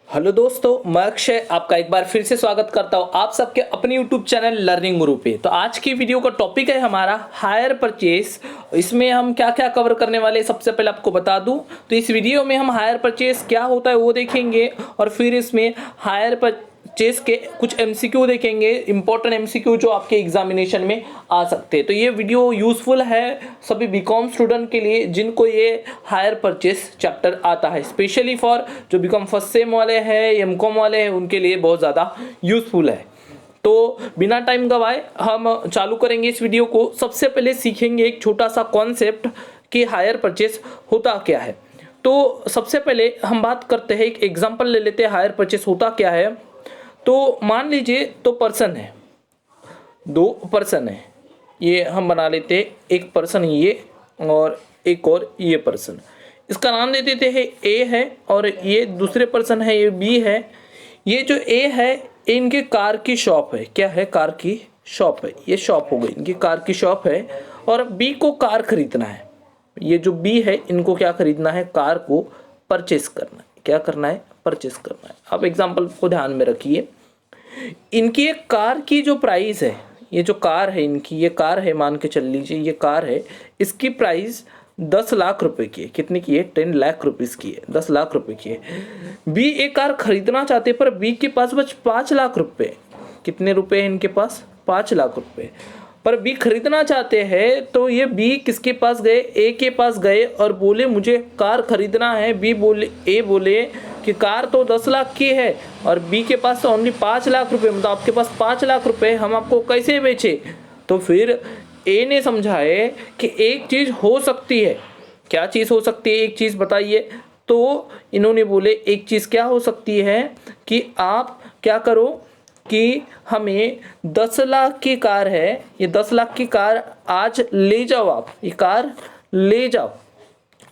Hello दोस्तों, मैं अक्षय आपका एक बार फिर से स्वागत करता हूं आप सबके अपने यूट्यूब चैनल लर्निंग गुरु पे। तो आज की वीडियो का टॉपिक है हमारा हायर परचेस। इसमें हम क्या क्या कवर करने वाले हैं सबसे पहले आपको बता दूं। तो इस वीडियो में हम हायर परचेस क्या होता है वो देखेंगे और फिर इसमें हायर परचेस के कुछ एमसीक्यू देखेंगे, इंपॉर्टेंट एमसीक्यू जो आपके एग्जामिनेशन में आ सकते हैं। तो ये वीडियो यूजफुल है सभी बीकॉम स्टूडेंट के लिए जिनको ये हायर परचेस चैप्टर आता है, स्पेशली फॉर जो बीकॉम फर्स्ट सेम वाले हैं, एमकॉम वाले हैं, उनके लिए बहुत ज़्यादा यूजफुल है। तो बिना टाइम गवाए हम चालू करेंगे इस वीडियो को। सबसे पहले सीखेंगे एक छोटा सा कॉन्सेप्ट कि हायर परचेस होता क्या है। तो सबसे पहले हम बात करते हैं, एक एग्जांपल ले लेते हैं हायर परचेस होता क्या है। तो मान लीजिए तो पर्सन है, दो पर्सन है, ये हम बना लेते हैं, एक पर्सन ये और एक और ये पर्सन। इसका नाम दे देते हैं ए है और ये दूसरे पर्सन है ये बी है। ये जो ए है ये इनके कार की शॉप है। क्या है? कार की शॉप है। ये शॉप हो गई, इनकी कार की शॉप है और बी को कार खरीदना है। ये जो बी है इनको क्या खरीदना है? कार को परचेस करना है। क्या करना है? परचेस करना है। अब एग्जाम्पल को ध्यान में रखिए, इनकी एक कार की जो प्राइस है, ये जो कार है इनकी, ये कार है, मान के चल लीजिए ये कार है, इसकी प्राइस 10 लाख रुपए की है। कितनी की है? 10 लाख रुपीस की है, 10 लाख रुपए की है। बी एक कार खरीदना चाहते पर बी के पास बस 5 लाख रुपए। कितने रुपए हैं इनके पास? 5 लाख रुपए। पर बी खरीदना चाहते हैं तो ये बी किसके पास गए? ए के पास गए और बोले मुझे कार खरीदना है। बी बोले, ए बोले कि कार तो 10 लाख की है और बी के पास तो ओनली 5 लाख रुपए, मतलब आपके पास 5 लाख रुपए, हम आपको कैसे बेचे? तो फिर ए ने समझाए कि एक चीज़ हो सकती है। क्या चीज़ हो सकती है? एक चीज़ बताइए। तो इन्होंने बोले एक चीज़ क्या हो सकती है कि आप क्या करो कि हमें 10 लाख की कार है, ये 10 लाख की कार आज ले जाओ, आप ये कार ले जाओ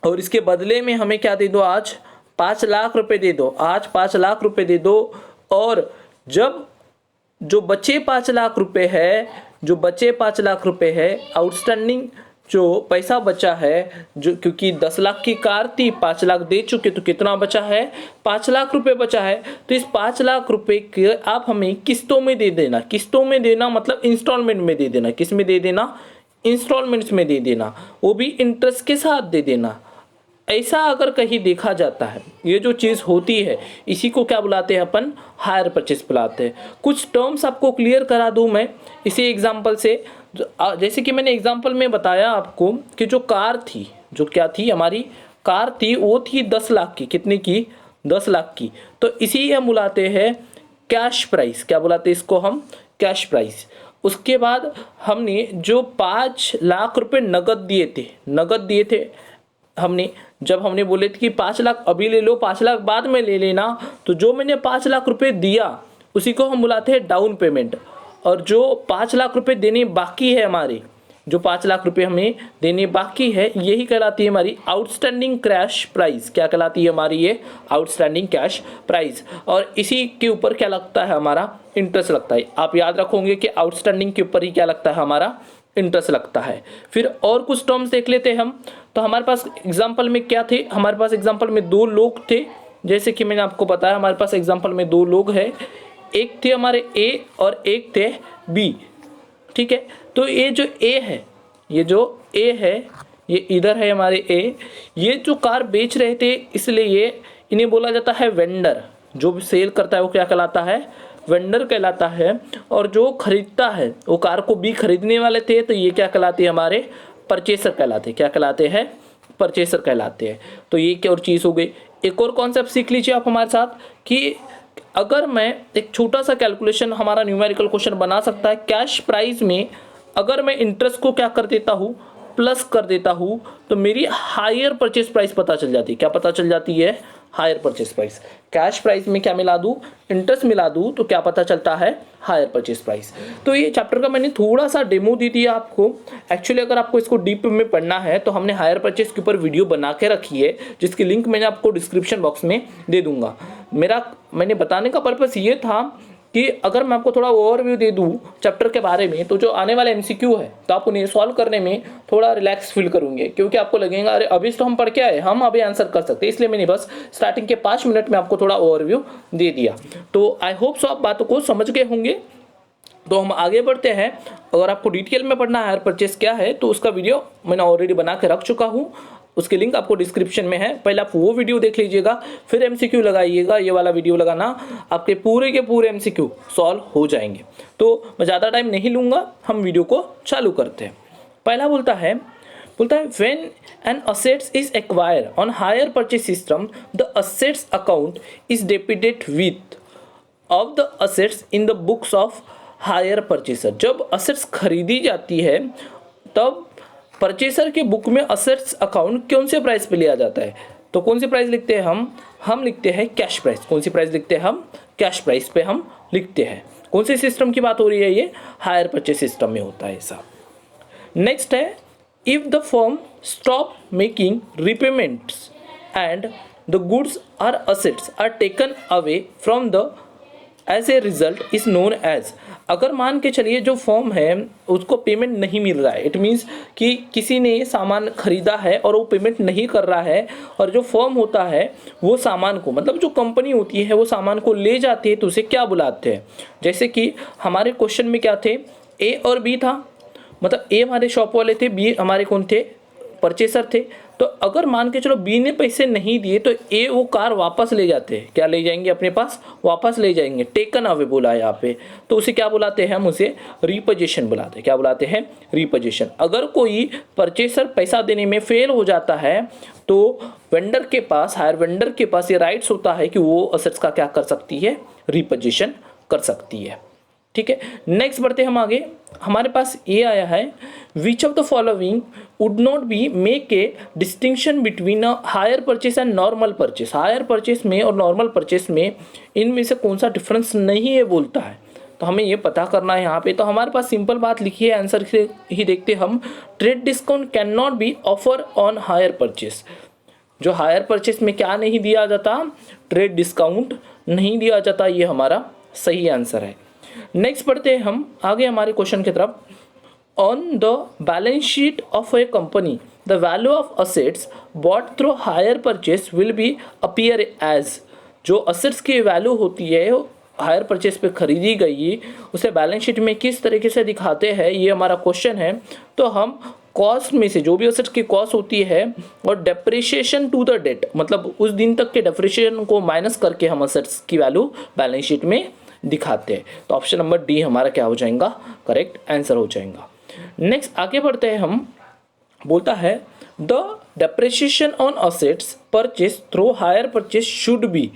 और इसके बदले में हमें क्या दे दो? आज 5 लाख रुपए दे दो। आज 5 लाख रुपए दे दो और जब जो बचे 5 लाख रुपए है, जो बचे 5 लाख रुपए है, आउटस्टैंडिंग जो पैसा बचा है, जो क्योंकि 10 लाख की कार थी, 5 लाख दे चुके, तो कितना बचा है? 5 लाख रुपए बचा है। तो इस 5 लाख रुपए के आप हमें किस्तों में दे देना। किस्तों में देना मतलब इंस्टॉलमेंट में दे देना। किस में दे देना? इंस्टॉलमेंट्स में दे देना, वो भी इंटरेस्ट के साथ दे देना। ऐसा अगर कहीं देखा जाता है, ये जो चीज़ होती है इसी को क्या बुलाते हैं अपन? हायर परचेस बुलाते हैं। कुछ टर्म्स आपको क्लियर करा दूं मैं इसी एग्जांपल से। जैसे कि मैंने एग्जांपल में बताया आपको कि जो कार थी, जो क्या थी, हमारी कार थी, वो थी 10 लाख की। कितनी की? 10 लाख की। तो इसी हम बुलाते हैं कैश प्राइस। क्या बुलाते हैं इसको हम? Cash price. उसके बाद हमने जो 5 लाख रुपए नगद दिए थे हमने, जब हमने बोले थे कि 5 लाख अभी ले लो, 5 लाख बाद में ले लेना, तो जो मैंने 5 लाख रुपए दिया उसी को हम बुलाते हैं डाउन पेमेंट। और जो 5 लाख रुपए देने बाकी है हमारे, जो 5 लाख रुपए हमें देने बाकी है, यही कहलाती है हमारी आउटस्टैंडिंग कैश प्राइस। क्या कहलाती है हमारी? ये आउटस्टैंडिंग कैश प्राइस। और इसी के ऊपर क्या लगता है? हमारा इंटरेस्ट लगता है। आप याद रखोगे कि आउटस्टैंडिंग के ऊपर ही क्या लगता है? हमारा इंटरेस्ट लगता है। फिर और कुछ टर्म्स देख लेते हैं हम। तो हमारे पास एग्जाम्पल में क्या थे? हमारे पास एग्जाम्पल में 2 लोग थे। जैसे कि मैंने आपको बताया, हमारे पास एग्जाम्पल में 2 लोग हैं, एक थे हमारे ए और एक थे बी। ठीक है, तो ये जो ए है, ये जो ए है, ये इधर है हमारे ए। ये जो कार बेच रहे थे, इसलिए ये इन्हें बोला जाता है वेंडर। जो भी सेल करता है वो क्या कहलाता है? वेंडर कहलाता है। और जो खरीदता है, वो कार को बी खरीदने वाले थे, तो ये क्या कहलाते हैं? हमारे परचेसर कहलाते हैं। क्या कहलाते हैं? परचेसर कहलाते हैं। तो ये क्या और चीज़ हो गई। एक और कॉन्सेप्ट सीख लीजिए आप हमारे साथ कि अगर मैं एक छोटा सा कैलकुलेशन, हमारा न्यूमेरिकल क्वेश्चन बना सकता है कैश प्राइस में, अगर मैं इंटरेस्ट को क्या कर देता हूँ? प्लस कर देता हूँ, तो मेरी हायर परचेस प्राइस पता चल जाती है। क्या पता चल जाती है? Higher purchase price. Cash price में क्या मिला दूँ? इंटरेस्ट मिला दूँ, तो क्या पता चलता है? Higher purchase price. तो ये चैप्टर का मैंने थोड़ा सा डेमो दे दिया आपको। एक्चुअली अगर आपको इसको डीप में पढ़ना है तो हमने हायर परचेस के ऊपर वीडियो बना के रखी है, जिसकी लिंक मैंने आपको डिस्क्रिप्शन बॉक्स में दे दूंगा। मैंने बताने का पर्पस ये था कि अगर मैं आपको थोड़ा ओवरव्यू दे दूं चैप्टर के बारे में, तो जो आने वाले एमसीक्यू है तो आप उन्हें सॉल्व करने में थोड़ा रिलैक्स फील करोगे, क्योंकि आपको लगेगा अरे अभी तो हम पढ़ के आए, हम अभी आंसर कर सकते हैं। इसलिए मैंने बस स्टार्टिंग के 5 मिनट में आपको थोड़ा ओवरव्यू दे दिया। तो आई होप सो आप बातों को समझ गए होंगे। तो हम आगे बढ़ते हैं। अगर आपको डिटेल में पढ़ना है हायर परचेस क्या है, तो उसका वीडियो मैंने ऑलरेडी बना के रख चुका हूँ, उसके लिंक आपको डिस्क्रिप्शन में है। पहले आप वो वीडियो देख लीजिएगा, फिर एमसीक्यू लगाइएगा। ये वाला वीडियो लगाना, आपके पूरे के पूरे एमसीक्यू सॉल्व हो जाएंगे। तो मैं ज़्यादा टाइम नहीं लूँगा, हम वीडियो को चालू करते हैं। पहला बोलता है when an assets is acquire on hire purchase system the assets account is debited with of the assets in the books of hire purchaser. जब असेट्स खरीदी जाती है तब परचेसर के बुक में असेट्स अकाउंट कौन से प्राइस पे लिया जाता है? तो कौन सी प्राइस लिखते हैं हम लिखते हैं कैश प्राइस। कौन सी प्राइस लिखते हैं हम? कैश प्राइस पे हम लिखते हैं। कौन से सिस्टम की बात हो रही है? ये हायर परचेस सिस्टम में होता है ऐसा। नेक्स्ट है if the firm stop making repayments and the goods are assets are taken away from the as a result is known as. अगर मान के चलिए जो फर्म है उसको पेमेंट नहीं मिल रहा है, इट मीन्स कि किसी ने सामान खरीदा है और वो पेमेंट नहीं कर रहा है, और जो फर्म होता है वो सामान को, मतलब जो कंपनी होती है वो सामान को ले जाती है, तो उसे क्या बुलाते हैं? जैसे कि हमारे क्वेश्चन में क्या थे, ए और बी था, मतलब ए हमारे शॉप वाले थे, बी हमारे कौन थे? परचेसर थे। तो अगर मान के चलो बी ने पैसे नहीं दिए तो ए वो कार वापस ले जाते हैं। क्या ले जाएंगे? अपने पास वापस ले जाएंगे। टेकन अवे बोला है यहाँ पे, तो उसे क्या बुलाते हैं? हम उसे रिपोजिशन बुलाते हैं। क्या बुलाते हैं? रिपोजिशन। अगर कोई परचेसर पैसा देने में फेल हो जाता है तो वेंडर के पास, हायर वेंडर के पास ये राइट्स होता है कि वो असेट्स का क्या कर सकती है? रिपोजिशन कर सकती है। ठीक है, नेक्स्ट बढ़ते हम आगे। हमारे पास ये आया है विच of the following would not be make a distinction between a higher purchase and normal purchase. Hire purchase में और नॉर्मल परचेस में इनमें से कौन सा डिफरेंस नहीं है बोलता है, तो हमें ये पता करना है यहाँ पे। तो हमारे पास सिंपल बात लिखी है, आंसर से ही देखते हम। Trade discount can not be offer on hire purchase. जो हायर परचेस में क्या नहीं दिया जाता? ट्रेड डिस्काउंट नहीं दिया जाता। ये हमारा सही आंसर है। नेक्स्ट पढ़ते हैं हम आगे हमारे क्वेश्चन की तरफ। On the balance sheet of a company the value of assets bought through hire purchase will be appear as. जो असेट्स की वैल्यू होती है हायर परचेस पे खरीदी गई, उसे बैलेंस शीट में किस तरीके से दिखाते हैं, ये हमारा क्वेश्चन है। तो हम कॉस्ट में से जो भी असेट्स की कॉस्ट होती है और डेप्रिसिएशन टू द डेट, मतलब उस दिन तक के डेप्रिसिएशन को माइनस करके हम असेट्स की वैल्यू बैलेंस शीट में दिखाते हैं। तो ऑप्शन नंबर डी हमारा क्या हो जाएगा? करेक्ट आंसर हो जाएगा। नेक्स्ट आगे बढ़ते हैं हम। बोलता है the depreciation on assets purchase through hire purchase should be.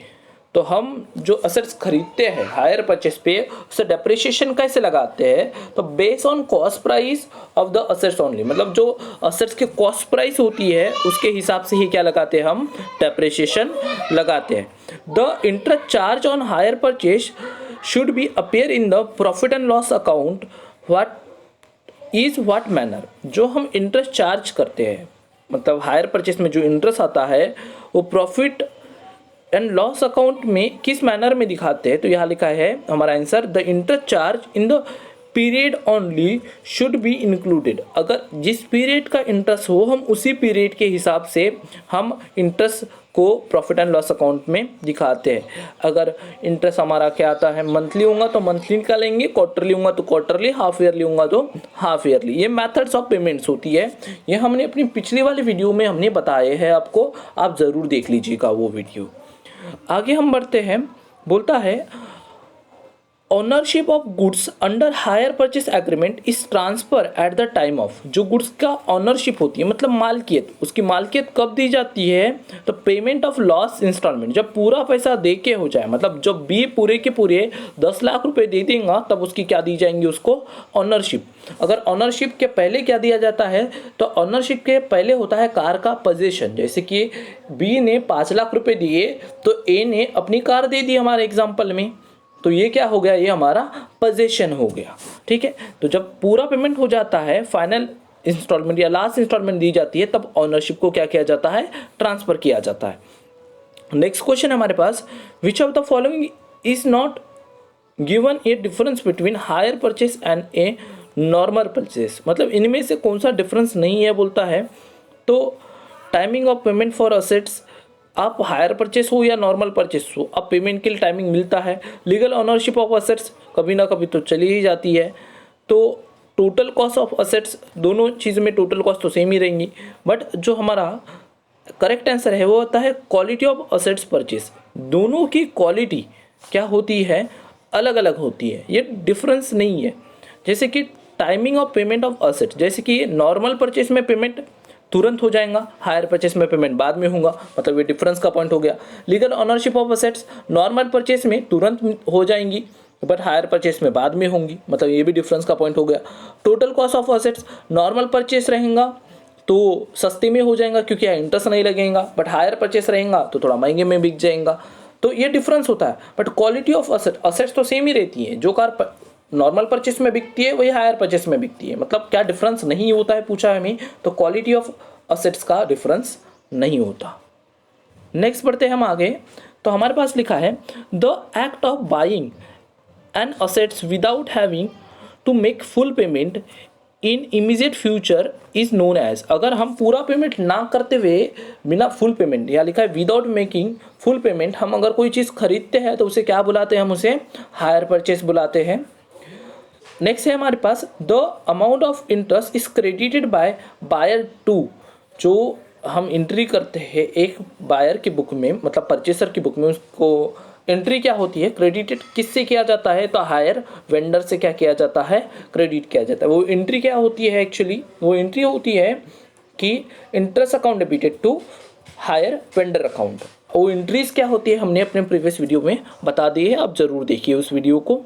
तो हम जो असेट्स खरीदते हैं हायर परचेस पे, उसे डेप्रिसिएशन कैसे लगाते हैं? तो based on cost price of the assets only, मतलब जो असेट्स की कॉस्ट प्राइस होती है उसके हिसाब से ही क्या लगाते हैं? हम डेप्रिसिएशन लगाते हैं। The interest charge on hire purchase should be appear in the profit and loss account what manner। जो हम इंटरेस्ट चार्ज करते हैं, मतलब हायर परचेस में जो इंटरेस्ट आता है वो प्रॉफिट एंड लॉस अकाउंट में किस मैनर में दिखाते हैं? तो यहाँ लिखा है हमारा answer the interest charge in the period only should be included. अगर जिस पीरियड का इंटरेस्ट हो हम उसी पीरियड के हिसाब से हम इंटरेस्ट को प्रॉफिट एंड लॉस अकाउंट में दिखाते हैं। अगर इंटरेस्ट हमारा क्या आता है? मंथली होगा तो मंथली निकालेंगे, क्वार्टरली होगा तो क्वार्टरली, हाफ ईयरली होगा तो हाफ ईयरली। ये मेथड्स ऑफ पेमेंट्स होती है। ये हमने अपनी पिछली वाली वीडियो में हमने बताए हैं आपको, आप ज़रूर देख लीजिएगा वो वीडियो। आगे हम बढ़ते हैं। बोलता है ownership of goods under hire purchase agreement is transfer at the time of. जो गुड्स का ऑनरशिप होती है, मतलब मालकियत, उसकी मालकियत कब दी जाती है? तो पेमेंट ऑफ लॉस इंस्टॉलमेंट, जब पूरा पैसा दे के हो जाए, मतलब जब बी पूरे के पूरे 10 लाख रुपए दे देगा तब उसकी क्या दी जाएंगी? उसको ऑनरशिप। अगर ऑनरशिप के पहले क्या दिया जाता है? तो ऑनरशिप के पहले होता है कार का पोजीशन। जैसे कि बी ने 5 लाख रुपए दिए तो ए ने अपनी कार दे दी हमारे एग्जाम्पल में, तो ये क्या हो गया? ये हमारा पोजीशन हो गया। ठीक है, तो जब पूरा पेमेंट हो जाता है, फाइनल इंस्टॉलमेंट या लास्ट इंस्टॉलमेंट दी जाती है, तब ऑनरशिप को क्या किया जाता है? ट्रांसफर किया जाता है। नेक्स्ट क्वेश्चन हमारे पास which of the following is not given a difference between hire purchase and a normal purchase, मतलब इनमें से कौन सा डिफरेंस नहीं है बोलता है। तो timing of payment for assets, आप हायर परचेस हो या नॉर्मल परचेस हो, अब पेमेंट के लिए टाइमिंग मिलता है। लीगल ऑनरशिप ऑफ असेट्स कभी ना कभी तो चली ही जाती है। तो टोटल कॉस्ट ऑफ असेट्स, दोनों चीज़ में टोटल कॉस्ट तो सेम ही रहेंगी, बट जो हमारा करेक्ट आंसर है वो होता है क्वालिटी ऑफ असेट्स परचेस। दोनों की क्वालिटी क्या होती है, अलग अलग होती है, ये डिफरेंस नहीं है। जैसे कि timing of payment of assets, जैसे कि नॉर्मल परचेस में पेमेंट तुरंत हो जाएगा, हायर परचेस में पेमेंट बाद में होगा, मतलब ये डिफरेंस का पॉइंट हो गया। Legal ownership of assets, normal purchase में तुरंत हो जाएंगी बट हायर परचेस में बाद में होंगी, मतलब ये भी डिफरेंस का पॉइंट हो गया। Total cost of assets, normal purchase रहेगा तो सस्ते में हो जाएगा क्योंकि यहाँ इंटरेस्ट नहीं लगेगा, बट हायर परचेस रहेगा तो थोड़ा महंगे में बिक जाएगा, तो ये डिफरेंस होता है। बट क्वालिटी ऑफ असेट्स तो सेम ही रहती है, जो कार नॉर्मल परचेस में बिकती है वही हायर परचेस में बिकती है, मतलब क्या डिफरेंस नहीं होता है पूछा है हमें, तो क्वालिटी ऑफ असेट्स का डिफरेंस नहीं होता। नेक्स्ट बढ़ते हैं हम आगे, तो हमारे पास लिखा है the act of buying an assets without having to make full payment in immediate future is known as, अगर हम पूरा पेमेंट ना करते हुए बिना फुल पेमेंट, या लिखा है विदाउट मेकिंग फुल पेमेंट, हम अगर कोई चीज़ खरीदते हैं तो उसे क्या बुलाते हैं, हम उसे हायर परचेस बुलाते हैं। नेक्स्ट है हमारे पास the amount of interest is credited by buyer to, जो हम एंट्री करते हैं एक बायर की बुक में, मतलब परचेसर की बुक में, उसको एंट्री क्या होती है, क्रेडिटेड किससे किया जाता है, तो हायर वेंडर से क्या किया जाता है, क्रेडिट किया जाता है। वो एंट्री क्या होती है, एक्चुअली वो एंट्री होती है कि interest account debited to hire vendor account. वो एंट्रीज क्या होती है हमने अपने प्रीवियस वीडियो में बता दी है, आप जरूर देखिए उस वीडियो को।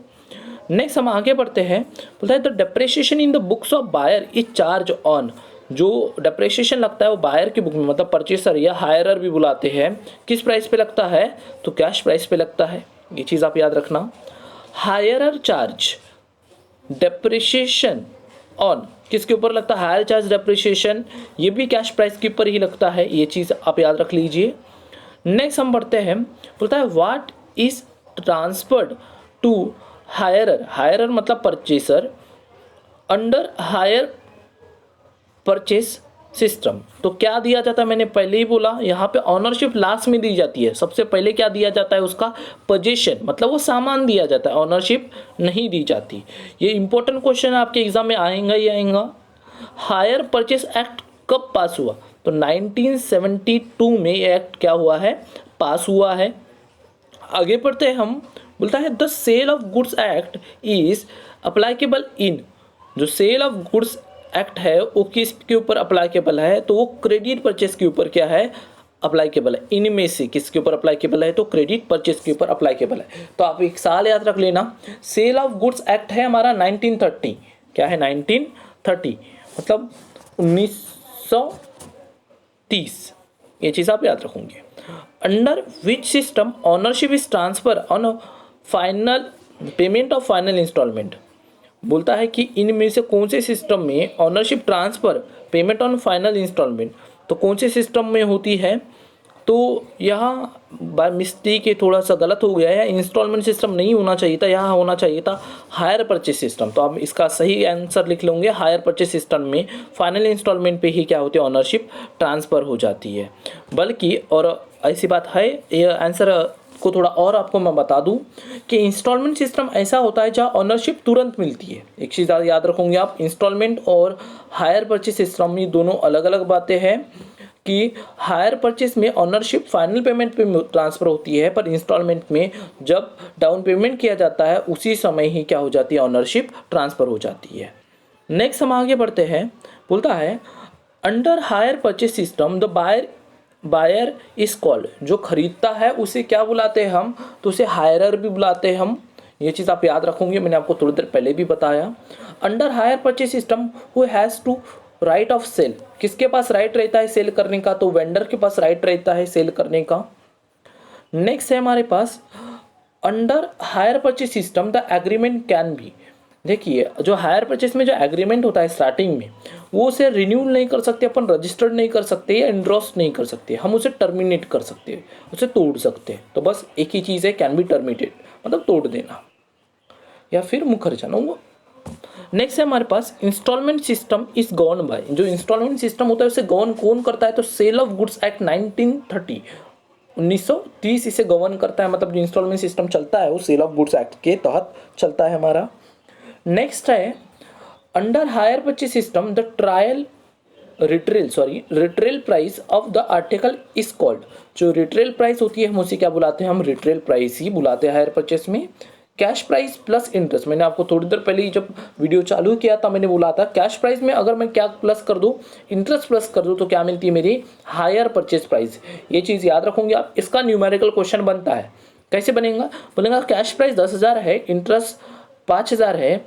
नेक्स्ट हम आगे बढ़ते हैं, बोलता है the depreciation in the books of buyer is charge on, जो डेप्रिसिएशन लगता है वो बायर की बुक में, मतलब परचेसर या हायरर भी बुलाते हैं, किस प्राइस पे लगता है, तो कैश प्राइस पे लगता है, ये चीज़ आप याद रखना। हायरर चार्ज डेप्रिसिएशन ऑन किसके ऊपर लगता है, हायर चार्ज डेप्रिसिएशन, ये भी कैश प्राइस के ऊपर ही लगता है, ये चीज़ आप याद रख लीजिए। नेक्स्ट हम बढ़ते हैं, बोलता है व्हाट इज ट्रांसफर्ड टू हायरर, हायरर मतलब purchaser, under hire purchase system, तो क्या दिया जाता है, मैंने पहले ही बोला यहाँ पे ऑनरशिप लास्ट में दी जाती है, सबसे पहले क्या दिया जाता है, उसका पोजीशन, मतलब वो सामान दिया जाता है, ऑनरशिप नहीं दी जाती। ये इंपॉर्टेंट क्वेश्चन आपके एग्जाम में आएगा ही आएगा। हायर परचेस एक्ट कब पास हुआ, तो 1972 में ये एक्ट क्या हुआ है, पास हुआ है। आगे बढ़ते हैं हम, बोलता है the sale of goods act is applicable in, जो सेल ऑफ गुड्स एक्ट है वो किसके ऊपर अप्लाइकेबल है, तो वो क्रेडिट परचेस के ऊपर क्या है, अप्लाइकेबल है। इनमें से किसके ऊपर अप्लाइकेबल है, तो क्रेडिट परचेस के ऊपर अप्लाइकेबल है। तो आप एक साल याद रख लेना, सेल ऑफ गुड्स एक्ट है हमारा 1930, क्या है 1930, मतलब 1930, ये चीज़ आप याद रखोगे। Under which system ownership is transfer on final payment of final instalment, बोलता है कि इनमें से कौन से सिस्टम में ownership transfer payment on final instalment, तो कौन से सिस्टम में होती है, तो यहाँ बाय मिस्टेक ये थोड़ा सा गलत हो गया है, इंस्टॉलमेंट सिस्टम नहीं होना चाहिए था, यहाँ होना चाहिए था हायर परचेस सिस्टम। तो आप इसका सही आंसर लिख लेंगे, हायर परचेस सिस्टम में फाइनल इंस्टॉलमेंट पे ही क्या होती है, ऑनरशिप ट्रांसफ़र हो जाती है। बल्कि और ऐसी बात है, ये आंसर को थोड़ा और आपको मैं बता दूं कि इंस्टॉलमेंट सिस्टम ऐसा होता है जहां ऑनरशिप तुरंत मिलती है। एक चीज़ याद रखोगे आप, इंस्टॉलमेंट और हायर परचेस सिस्टम में दोनों अलग अलग बातें हैं कि हायर परचेस में ऑनरशिप फाइनल पेमेंट पे ट्रांसफ़र होती है, पर इंस्टॉलमेंट में जब डाउन पेमेंट किया जाता है उसी समय ही क्या हो जाती है, ऑनरशिप ट्रांसफ़र हो जाती है। नेक्स्ट हम आगे बढ़ते हैं, बोलता है under hire purchase system the buyer is called, जो खरीदता है उसे क्या बुलाते हैं हम, तो उसे हायरर भी बुलाते हैं हम, ये चीज़ आप याद रखोगे, मैंने आपको थोड़ी देर पहले भी बताया। Under hire purchase system who has to write off sale, किसके पास राइट रहता है सेल करने का, तो वेंडर के पास राइट रहता है सेल करने का। नेक्स्ट है हमारे पास under hire purchase system the agreement can be, देखिए जो हायर परचेस में जो एग्रीमेंट होता है स्टार्टिंग में, वो उसे रिन्यू नहीं कर सकते, अपन रजिस्टर्ड नहीं कर सकते या एंड्रोस नहीं कर सकते, हम उसे टर्मिनेट कर सकते हैं, उसे तोड़ सकते हैं। तो बस एक ही चीज़ है, कैन बी टर्मिनेटेड, मतलब तोड़ देना। या फिर मुखर्जन वो। नेक्स्ट है हमारे पास instalment system is govern by, जो इंस्टॉलमेंट सिस्टम होता है उसे गवर्न कौन करता है, तो सेल ऑफ गुड्स एक्ट 1930 1930 इसे गवर्न करता है, मतलब जो इंस्टॉलमेंट सिस्टम चलता है वो सेल ऑफ गुड्स एक्ट के तहत चलता है हमारा। नेक्स्ट है under hire purchase system the retail price of the article is called, जो रिटेल प्राइस होती है हम उसे क्या बुलाते हैं, हम रिटेल प्राइस ही बुलाते हैं हायर परचेस में। कैश प्राइस प्लस इंटरेस्ट, मैंने आपको थोड़ी देर पहले ही जब वीडियो चालू किया था मैंने बोला था कैश प्राइस में अगर मैं क्या प्लस कर दूं, इंटरेस्ट प्लस कर दूं तो क्या मिलती है मेरी हायर परचेज प्राइस। ये चीज़ याद रखोगे आप। इसका न्यूमेरिकल क्वेश्चन बनता है, कैसे बनेगा, बोलेगा कैश प्राइस 10,000 है, इंटरेस्ट 5,000 है,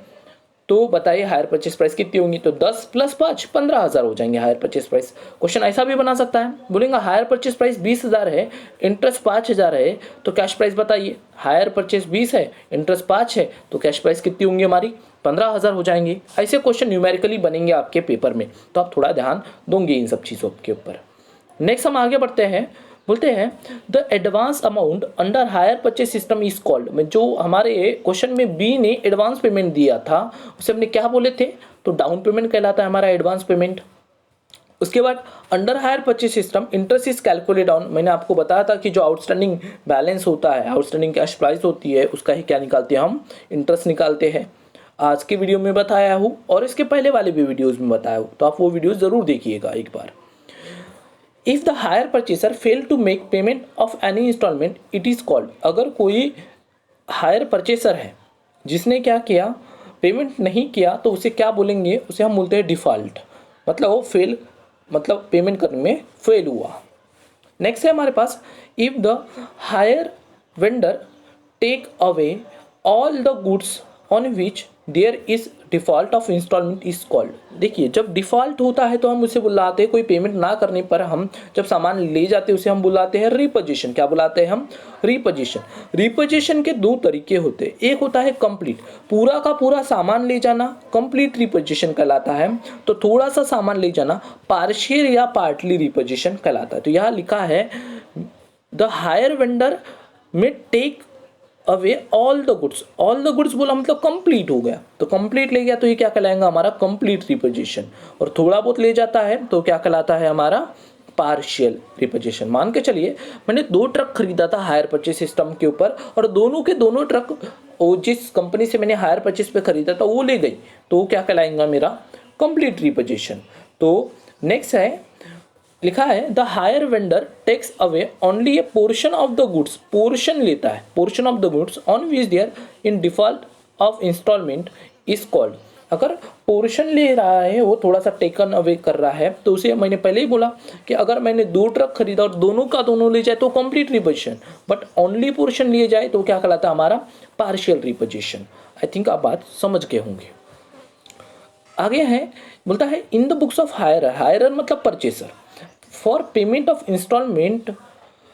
तो बताइए हायर परचेज प्राइस कितनी होंगी, तो 10 + 5 15,000 हो जाएंगे हायर परचेज प्राइस। क्वेश्चन ऐसा भी बना सकता है, बोलेंगे हायर परचेज प्राइस 20,000 है, इंटरेस्ट 5,000 है, तो कैश प्राइस बताइए, हायर परचेज 20 है, इंटरेस्ट 5 है, तो कैश प्राइस कितनी होंगी हमारी 15,000 हो जाएंगे। ऐसे क्वेश्चन न्यूमेरिकली बनेंगे आपके पेपर में, तो आप थोड़ा ध्यान दोगे इन सब चीज़ों के ऊपर। नेक्स्ट हम आगे बढ़ते हैं, बोलते हैं the advance amount under hire purchase system is called, में जो हमारे क्वेश्चन में बी ने एडवांस पेमेंट दिया था उसे हमने क्या बोले थे, तो डाउन पेमेंट कहलाता है हमारा एडवांस पेमेंट। उसके बाद under hire purchase system interest is calculate down, मैंने आपको बताया था कि जो आउटस्टैंडिंग बैलेंस होता है, आउटस्टैंडिंग कैश प्राइस होती है, उसका ही क्या निकालते हैं हम, इंटरेस्ट निकालते हैं। आज के वीडियो में बताया हूँ और इसके पहले वाले भी वीडियोज़ में बताया हूँ, तो आप वो वीडियो ज़रूर देखिएगा एक बार। If the hire purchaser fail to make payment of any instalment it is called, अगर कोई हायर परचेसर है जिसने क्या किया, पेमेंट नहीं किया, तो उसे क्या बोलेंगे, उसे हम बोलते हैं डिफ़ॉल्ट, मतलब वो फेल, मतलब पेमेंट करने में फेल हुआ। नेक्स्ट है हमारे पास if the hire vendor take away all the goods on which there is default of instalment is called. देखिए जब डिफ़ॉल्ट होता है तो हम उसे बुलाते हैं, कोई पेमेंट ना करने पर हम जब सामान ले जाते हैं उसे हम बुलाते हैं रीपोजीशन। क्या बुलाते हैं हम, रीपोजीशन। रीपोजीशन के दो तरीके होते हैं, एक होता है कंप्लीट, पूरा का पूरा सामान ले जाना, कंप्लीट रीपोजीशन कहलाता है, तो थोड़ा सा सामान ले जाना पार्शियल या पार्टली रीपोजीशन कहलाता है। तो यहाँ लिखा है the hire vendor may take away all the goods बोला मतलब कंप्लीट हो गया, तो कंप्लीट ले गया तो ये क्या कहलाएगा हमारा कंप्लीट रिपोजिशन, और थोड़ा बहुत ले जाता है तो क्या कहलाता है हमारा पार्शियल रिपोजिशन। मान के चलिए मैंने 2 ट्रक खरीदा था हायर परचेज सिस्टम के ऊपर, और दोनों के दोनों ट्रक वो जिस कंपनी से मैंने हायर परचेज पे खरीदा था वो ले गई, तो वो क्या कहलाएगा मेरा कंप्लीट रिपोजिशन। तो नेक्स्ट है लिखा है the hire vendor takes away only a portion of the goods, portion लेता है, portion of the goods on which there in default of instalment is called. अगर पोर्शन ले रहा है वो थोड़ा सा टेकन अवे कर रहा है, तो उसे मैंने पहले ही बोला कि अगर मैंने 2 ट्रक खरीदा और दोनों का दोनों ले जाए तो complete reposition, but only portion लिए जाए तो क्या कहलाता है हमारा पार्शियल रिपोजिशन। आई थिंक आप बात समझ गए होंगे। आगे है बोलता है in the books of hirer मतलब purchaser, for payment of instalment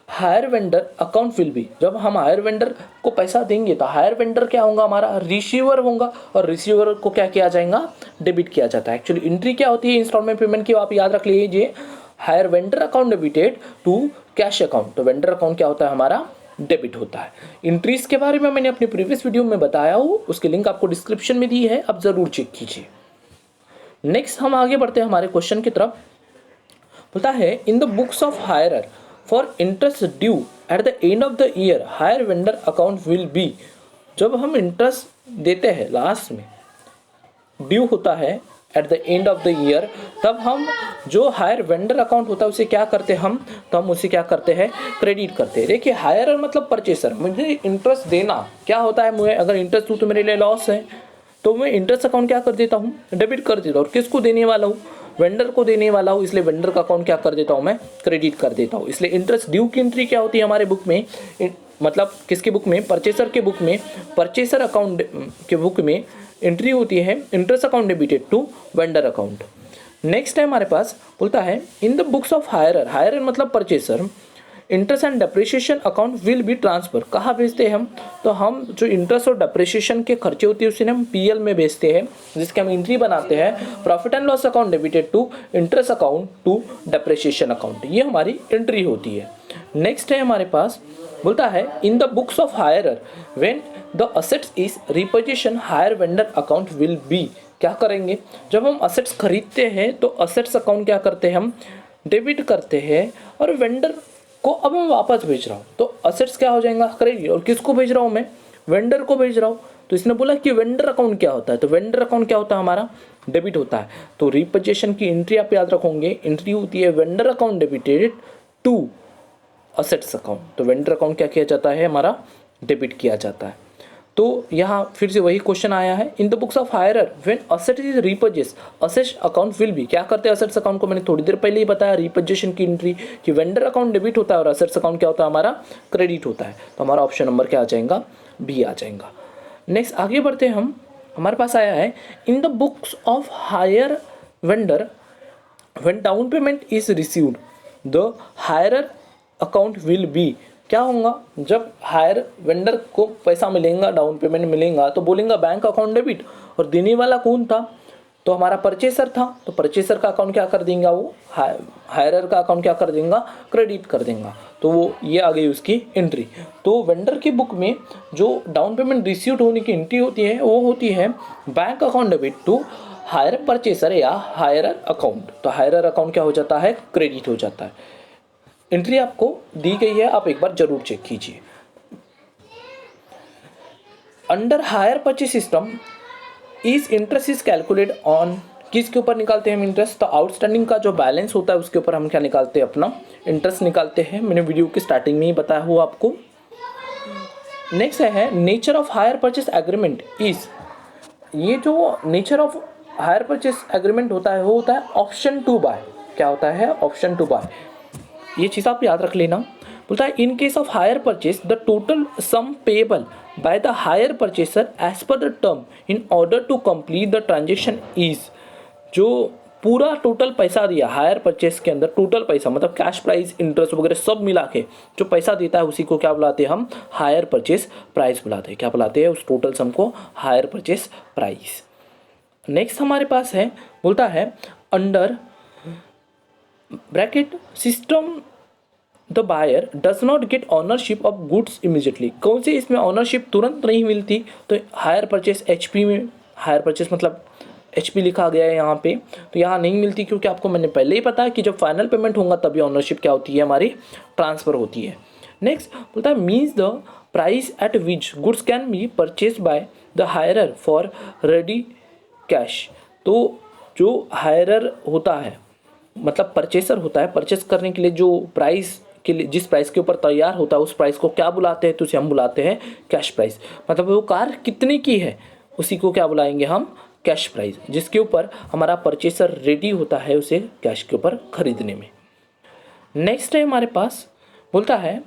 hire vendor account will be, जब हम हायर वेंडर को पैसा देंगे तो हायर वेंडर क्या होगा हमारा रिसीवर होगा, और रिसीवर को क्या किया जाएगा डेबिट किया जाता है। एक्चुअली एंट्री क्या होती है इंस्टॉलमेंट पेमेंट की, आप याद रख लीजिए, hire vendor account debited to cash account, तो वेंडर अकाउंट क्या होता है हमारा डेबिट होता है। इंट्रीज के बारे में मैंने अपने प्रीवियस वीडियो में बताया हूँ, उसकी लिंक आपको डिस्क्रिप्शन में दी है, आप जरूर चेक कीजिए। नेक्स्ट हम आगे बढ़ते हैं हमारे क्वेश्चन की तरफ। बोलता है in the books of hirer for interest due at the end of the year hire vendor account will be, जब हम इंटरेस्ट देते हैं लास्ट में ड्यू होता है eight the end of the year, तब हम जो हायर वेंडर अकाउंट होता है उसे क्या करते हैं हम, तो हम उसे क्या करते हैं क्रेडिट करते हैं। देखिए हायरर मतलब परचेसर, मुझे इंटरेस्ट देना क्या होता है, मुझे अगर इंटरेस्ट दूँ तो मेरे लिए लॉस है, तो मैं इंटरेस्ट अकाउंट क्या कर देता हूँ डेबिट कर देता हूँ, और किसको देने वाला हूँ वेंडर को देने वाला हूँ, इसलिए वेंडर का अकाउंट क्या कर देता हूँ मैं क्रेडिट कर देता हूँ। इसलिए इंटरेस्ट ड्यू की एंट्री क्या होती है हमारे बुक में, मतलब किसके बुक में, परचेसर के बुक में, परचेसर अकाउंट के बुक में एंट्री होती है interest account debited to vendor account. Next है हमारे पास बोलता है in the books of hirer मतलब purchaser interest and depreciation account will be transfer, कहाँ भेजते हैं हम, तो हम जो इंटरेस्ट और डेप्रिसिएशन के खर्चे होती है उसे हम पीएल में भेजते हैं, जिसके हम एंट्री बनाते हैं profit and loss account debited to interest account to depreciation account, ये हमारी एंट्री होती है। नेक्स्ट है हमारे पास, बोलता है in the books of hirer when the assets is repossession hire vendor account will be. क्या करेंगे, जब हम असेट्स खरीदते हैं तो असेट्स अकाउंट क्या करते हैं, हम डेबिट करते हैं, और वेंडर को अब मैं वापस भेज रहा हूँ तो असेट्स क्या हो जाएगा, क्रेडिट। और किसको भेज रहा हूँ मैं, वेंडर को भेज रहा हूँ। तो इसने बोला कि वेंडर अकाउंट क्या होता है, तो वेंडर अकाउंट क्या होता है, हमारा डेबिट होता है। तो रिपोजिशन की एंट्री आप याद रखोगे, एंट्री होती है vendor account debited to assets account. तो वेंडर अकाउंट क्या किया जाता है, हमारा डेबिट किया जाता है। तो यहाँ फिर से वही क्वेश्चन आया है, in the books of hirer when asset is repurchase assets account will be. क्या करते हैं असेट्स अकाउंट को, मैंने थोड़ी देर पहले ही बताया रिपोजिशन की एंट्री कि वेंडर अकाउंट डेबिट होता है और असेट्स अकाउंट क्या होता है, हमारा क्रेडिट होता है। तो हमारा ऑप्शन नंबर क्या आ जाएगा, बी आ जाएगा। नेक्स्ट आगे बढ़ते हैं हम, हमारे पास आया है in the books of hire vendor when down payment is received the hirer account will be. क्या होगा, जब हायर वेंडर को पैसा मिलेगा, डाउन पेमेंट मिलेगा, तो बोलेंगे बैंक अकाउंट डेबिट, और देने वाला कौन था, तो हमारा परचेसर था। तो परचेसर का अकाउंट क्या कर देंगे, वो हायरर का अकाउंट क्या कर देंगे, क्रेडिट कर देंगे। तो वो ये आ गई उसकी एंट्री। तो वेंडर की बुक में जो डाउन पेमेंट रिसीव्ड होने की एंट्री होती है वो होती है bank account debit to hire purchaser या हायरर अकाउंट। तो हायरर अकाउंट क्या हो जाता है, क्रेडिट हो जाता है। एंट्री आपको दी गई है, आप एक बार जरूर चेक कीजिए। Under hire purchase system is interest is calculate on, किसके ऊपर निकालते हैं हम इंटरेस्ट, तो आउटस्टैंडिंग का जो बैलेंस होता है उसके ऊपर हम क्या निकालते हैं, अपना इंटरेस्ट निकालते हैं। मैंने वीडियो की स्टार्टिंग में ही बताया हुआ आपको। नेक्स्ट है nature of hire purchase agreement is, ये जो nature of hire purchase agreement होता है वो होता है ऑप्शन टू बाय। क्या होता है, ऑप्शन टू बाय। ये चीज़ आप याद रख लेना। बोलता है in case of hire purchase the total sum payable by the hire purchaser as per the term in order to complete the transaction is, जो पूरा टोटल पैसा दिया हायर परचेस के अंदर, टोटल पैसा मतलब कैश प्राइस इंटरेस्ट वगैरह सब मिला के जो पैसा देता है उसी को क्या बुलाते हैं हम, हायर परचेस प्राइस बुलाते हैं। क्या बुलाते हैं, उस टोटल सम को हायर परचेस प्राइस। नेक्स्ट हमारे पास है, बोलता है under bracket system the buyer does not get ownership of goods immediately. कौन से इसमें ऑनरशिप तुरंत नहीं मिलती, तो हायर परचेस एचपी में, हायर परचेस मतलब एचपी लिखा गया है यहाँ पे, तो यहाँ नहीं मिलती क्योंकि आपको मैंने पहले ही पता है कि जब फाइनल पेमेंट होगा तभी ऑनरशिप क्या होती है, हमारी ट्रांसफ़र होती है। नेक्स्ट बोलता है means the price at which goods can be purchase by the hirer for ready cash. तो जो हायरर होता है मतलब परचेसर होता है, परचेस करने के लिए जो प्राइस के लिए, जिस प्राइस के ऊपर तैयार होता है उस प्राइस को क्या बुलाते हैं, तो उसे हम बुलाते हैं कैश प्राइस। मतलब वो कार कितने की है उसी को क्या बुलाएंगे हम, कैश प्राइस। जिसके ऊपर हमारा परचेसर रेडी होता है उसे कैश के ऊपर खरीदने में। नेक्स्ट है हमारे पास, बोलता है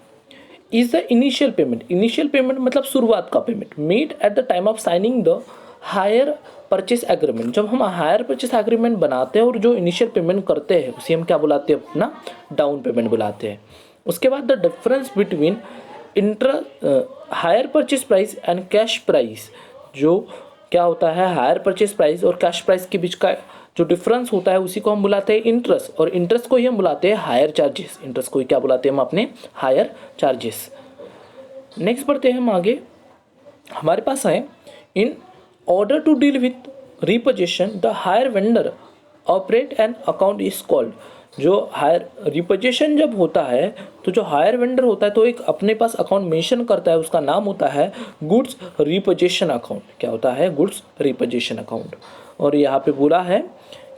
is the initial payment, initial payment मतलब शुरुआत का payment, made at the time of signing the hire purchase agreement. जब हम हायर परचेस एग्रीमेंट बनाते हैं और जो इनिशियल पेमेंट करते हैं उसे हम क्या बुलाते हैं, अपना डाउन पेमेंट बुलाते हैं। उसके बाद the difference between hire purchase price and cash price, जो क्या होता है हायर परचेस प्राइस और कैश प्राइस के बीच का जो डिफरेंस होता है उसी को हम बुलाते हैं इंटरेस्ट, और इंटरेस्ट को ही हम बुलाते हैं हायर चार्जेस। इंटरेस्ट को ही क्या बुलाते हैं हम अपने, हायर चार्जेस। नेक्स्ट बढ़ते हैं हम आगे, हमारे पास है in order to deal with repossession the hire vendor operate an account is called. जो हायर रिपोजिशन जब होता है तो जो हायर वेंडर होता है तो एक अपने पास अकाउंट मेंशन करता है, उसका नाम होता है गुड्स रिपोजिशन अकाउंट। क्या होता है, गुड्स रिपोजिशन अकाउंट। और यहाँ पे बोला है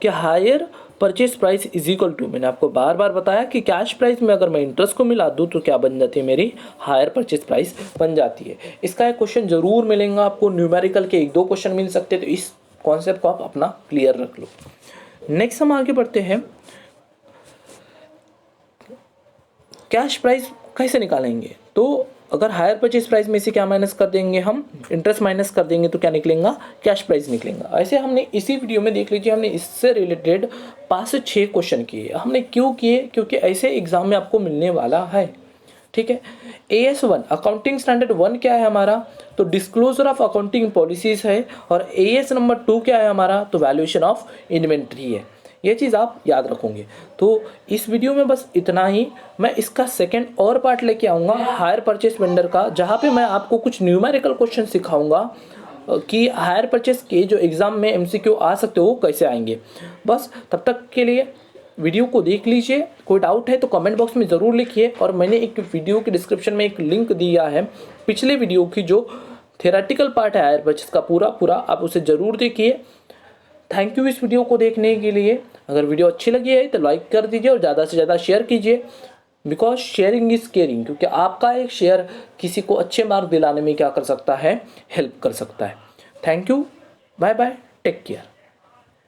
कि hire purchase price is equal to, मैंने आपको बार बार बताया कि कैश प्राइस में अगर मैं इंटरेस्ट को मिला दूँ तो क्या बन जाती है, मेरी हायर परचेस प्राइस बन जाती है। इसका एक क्वेश्चन जरूर मिलेगा आपको, न्यूमेरिकल के 1-2 क्वेश्चन मिल सकते हैं, तो इस कॉन्सेप्ट को आप अपना क्लियर रख लो। नेक्स्ट हम आगे बढ़ते हैं, कैश प्राइस कैसे निकालेंगे। तो अगर हायर परचेज प्राइस में से क्या माइनस कर देंगे, हम इंटरेस्ट माइनस कर देंगे तो क्या निकलेगा, कैश प्राइस निकलेगा। ऐसे हमने इसी वीडियो में देख लीजिए, हमने इससे रिलेटेड 5 से 6 क्वेश्चन किए। हमने क्यों किए, क्योंकि ऐसे एग्जाम में आपको मिलने वाला है। ठीक है, AS1 अकाउंटिंग स्टैंडर्ड 1 क्या है हमारा, तो डिस्क्लोजर ऑफ अकाउंटिंग पॉलिसीज है, और AS नंबर 2 क्या है हमारा, तो वैल्यूएशन ऑफ इन्वेंट्री है। ये चीज़ आप याद रखोगे। तो इस वीडियो में बस इतना ही। मैं इसका सेकंड और पार्ट लेके आऊँगा हायर परचेस वेंडर का, जहाँ पे मैं आपको कुछ न्यूमेरिकल क्वेश्चन सिखाऊंगा कि हायर परचेस के जो एग्ज़ाम में MCQ आ सकते हो वो कैसे आएंगे। बस तब तक के लिए वीडियो को देख लीजिए। कोई डाउट है तो कमेंट बॉक्स में ज़रूर लिखिए, और मैंने एक वीडियो के डिस्क्रिप्शन में एक लिंक दिया है पिछले वीडियो की, जो थ्योरेटिकल पार्ट है हायर परचेस का पूरा आप उसे ज़रूर देखिए। थैंक यू इस वीडियो को देखने के लिए। अगर वीडियो अच्छी लगी है तो लाइक कर दीजिए और ज़्यादा से ज़्यादा शेयर कीजिए, बिकॉज शेयरिंग इज़ केयरिंग, क्योंकि आपका एक शेयर किसी को अच्छे मार्क दिलाने में क्या कर सकता है, हेल्प कर सकता है। Thank you, bye bye, take care.